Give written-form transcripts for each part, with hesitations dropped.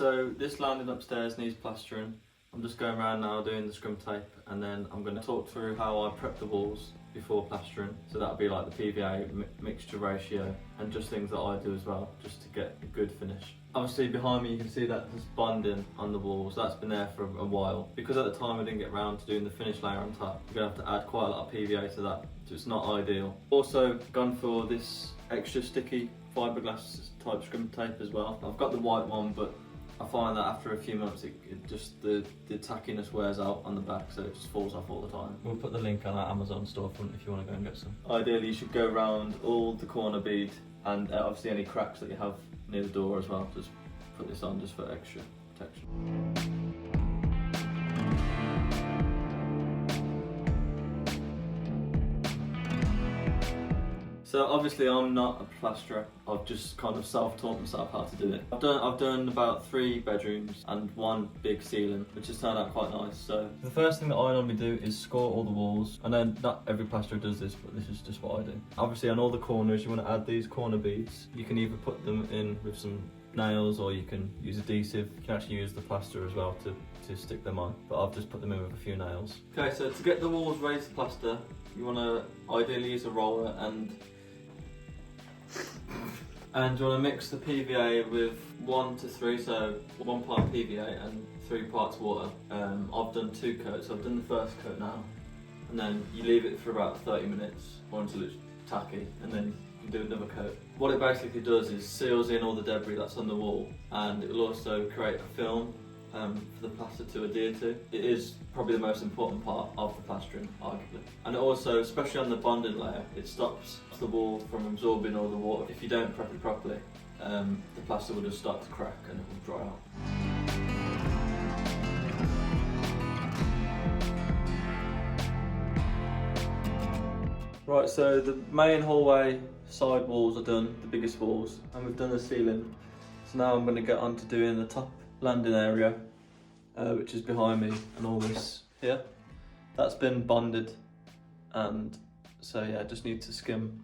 so this landing upstairs needs plastering. I'm just going around now doing the scrum tape, and then I'm going to talk through how I prep the walls before plastering. So that'll be like the PVA mixture ratio and just things that I do as well, just to get a good finish. Obviously behind me you can see that there's bonding on the walls. That's been there for a while. Because at the time I didn't get around to doing the finish layer on top, you're going to have to add quite a lot of PVA to that, so it's not ideal. Also gone for this extra sticky fiberglass type scrum tape as well. I've got the white one, but I find that after a few months it just the tackiness wears out on the back, so it just falls off all the time. We'll put the link on our Amazon storefront if you want to go and get some. Ideally you should go around all the corner bead and obviously any cracks that you have near the door as well. Just put this on just for extra protection. So obviously I'm not a plasterer, I've just kind of self-taught myself how to do it. I've done about 3 bedrooms and 1 big ceiling, which has turned out quite nice. So the first thing that I normally do is score all the walls. I know not every plasterer does this, but this is just what I do. Obviously on all the corners you want to add these corner beads. You can either put them in with some nails or you can use adhesive. You can actually use the plaster as well to stick them on, but I've just put them in with a few nails. Okay, so to get the walls ready to plaster, you want to ideally use a roller and you want to mix the PVA with 1 to 3, so 1 part PVA and 3 parts water. I've done 2 coats, so I've done the first coat now, and then you leave it for about 30 minutes or until it's tacky, and then you do another coat. What it basically does is seals in all the debris that's on the wall, and it will also create a film for the plaster to adhere to. It is probably the most important part of the plastering, arguably. And it also, especially on the bonding layer, it stops the wall from absorbing all the water. If you don't prep it properly, the plaster will just start to crack and it will dry out. Right, so the main hallway side walls are done, the biggest walls, and we've done the ceiling. So now I'm going to get on to doing the top landing area, which is behind me, and all this here. That's been bonded, and so yeah, just need to skim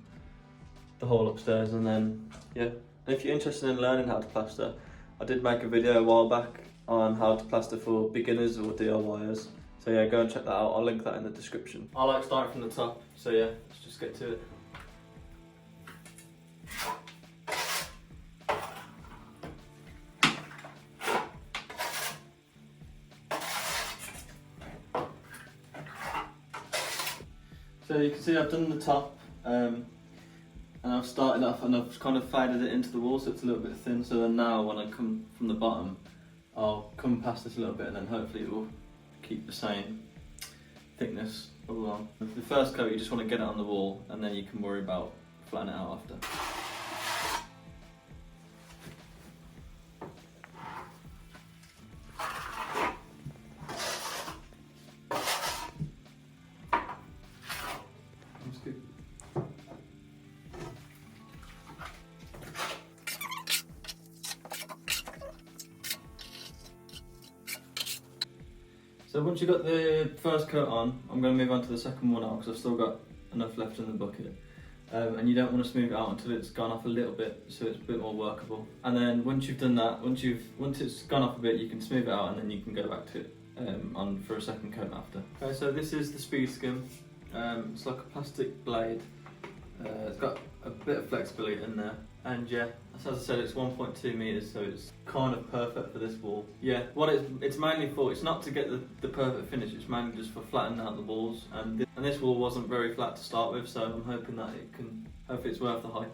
the whole upstairs, and then yeah. And if you're interested in learning how to plaster, I did make a video a while back on how to plaster for beginners or DIYers. So yeah, go and check that out. I'll link that in the description. I like starting from the top, so yeah, let's just get to it. So you can see I've done the top, and I've started off and I've kind of faded it into the wall so it's a little bit thin, so then now when I come from the bottom, I'll come past this a little bit and then hopefully it will keep the same thickness all along. The first coat you just want to get it on the wall, and then you can worry about flattening it out after. So once you've got the first coat on, I'm going to move on to the second one now because I've still got enough left in the bucket. And you don't want to smooth it out until it's gone off a little bit, so it's a bit more workable. And then once you've done that, once it's gone off a bit, you can smooth it out and then you can go back to it on for a second coat after. Okay, so this is the speed skim. It's like a plastic blade. It's got a bit of flexibility in there. And yeah, as I said, it's 1.2 meters, so it's kind of perfect for this wall. Yeah, what it's mainly for, it's not to get the perfect finish, it's mainly just for flattening out the walls. And this wall wasn't very flat to start with, so I'm hoping that hopefully it's worth the hype.